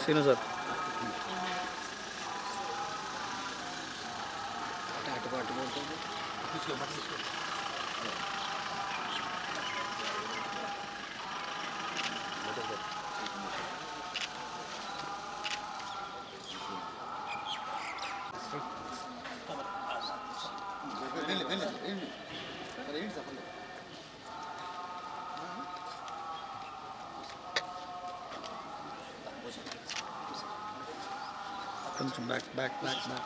Scene sir కొంచెం back back back back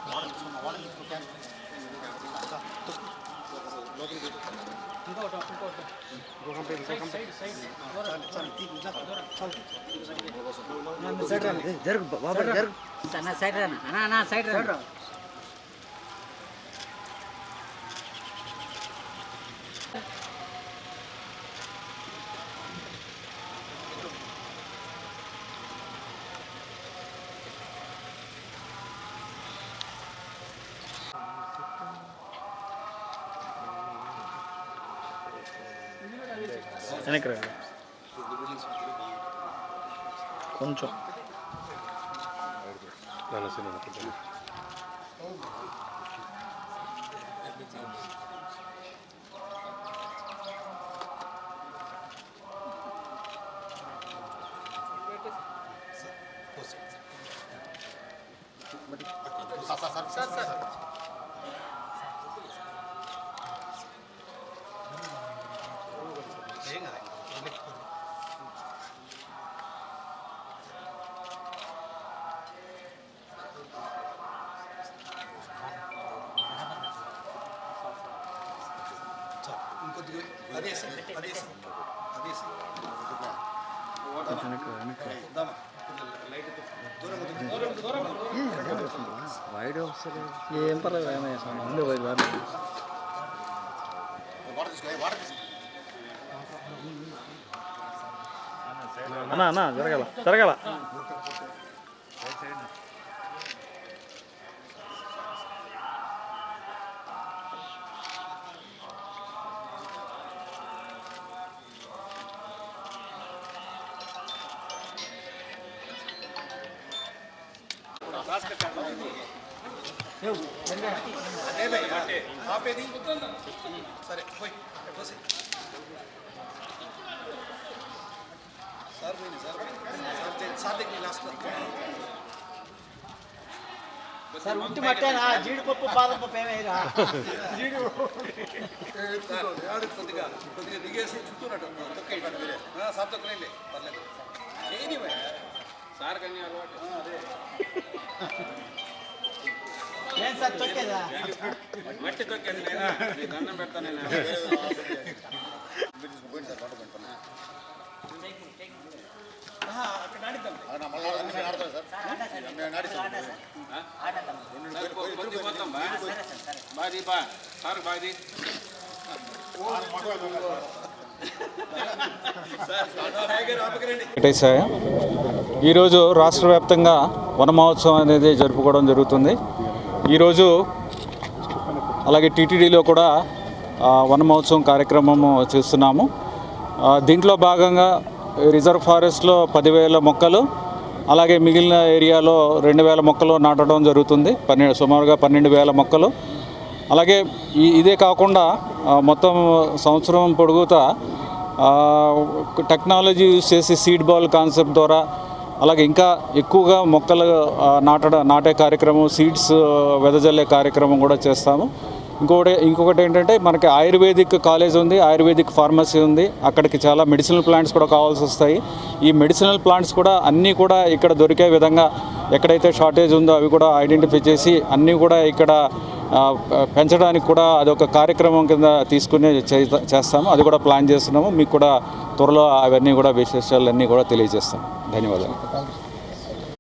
జరుగు బాబా జరుగు సైడ్ రానా సైడ్ రా వెనక్కి రండి కొంచెం వైడ్ వస్తుంది ఏం పర్లేదు ముందు వైడ్ అన్నా అన్నా జరగాల జరగాల సార్ ఉట్టి మట్టేనా జీడిపప్పు బాదం పప్పు ఏమైనా జీడి కొద్దిగా కొద్దిగా దిగేసి చుట్టూనట్టు సార్ తొక్కలేండి పర్లేదు సార్ కన్నీ అలవాటు అదే ఏం సార్ తొక్కేదా మట్టి తొక్కేది నేనా నీ దండం పెడతాను నేను ఈరోజు రాష్ట్ర వ్యాప్తంగా వన మహోత్సవం అనేది జరుపుకోవడం జరుగుతుంది. ఈరోజు అలాగే టీటీడీలో కూడా వన మహోత్సవం కార్యక్రమం చేస్తున్నాము. దీంట్లో భాగంగా రిజర్వ్ ఫారెస్ట్లో 10,000 మొక్కలు, అలాగే మిగిలిన ఏరియాలో 2,000 మొక్కలు నాటడం జరుగుతుంది. సుమారుగా 12,000 మొక్కలు. అలాగే ఇదే కాకుండా మొత్తం సంవత్సరం పొడుగుతా టెక్నాలజీ యూజ్ చేసి సీడ్ బాల్ కాన్సెప్ట్ ద్వారా అలాగే ఇంకా ఎక్కువగా మొక్కలు నాటే కార్యక్రమం, సీడ్స్ వెదజల్లే కార్యక్రమం కూడా చేస్తాము. ఇంకొకటి ఏంటంటే మనకి ఆయుర్వేదిక్ కాలేజ్ ఉంది, ఆయుర్వేదిక్ ఫార్మసీ ఉంది. అక్కడికి చాలా మెడిసినల్ ప్లాంట్స్ కూడా కావాల్సి వస్తాయి. ఈ మెడిసినల్ ప్లాంట్స్ కూడా అన్నీ కూడా ఇక్కడ దొరికే విధంగా ఎక్కడైతే షార్టేజ్ ఉందో అవి కూడా ఐడెంటిఫై చేసి అన్నీ కూడా ఇక్కడ పెంచడానికి కూడా అదొక కార్యక్రమం కింద తీసుకుని చేస్తాము. అది కూడా ప్లాన్ చేస్తున్నాము. మీకు కూడా త్వరలో అవన్నీ కూడా విశేషాలన్నీ కూడా తెలియజేస్తాం. ధన్యవాదాలు.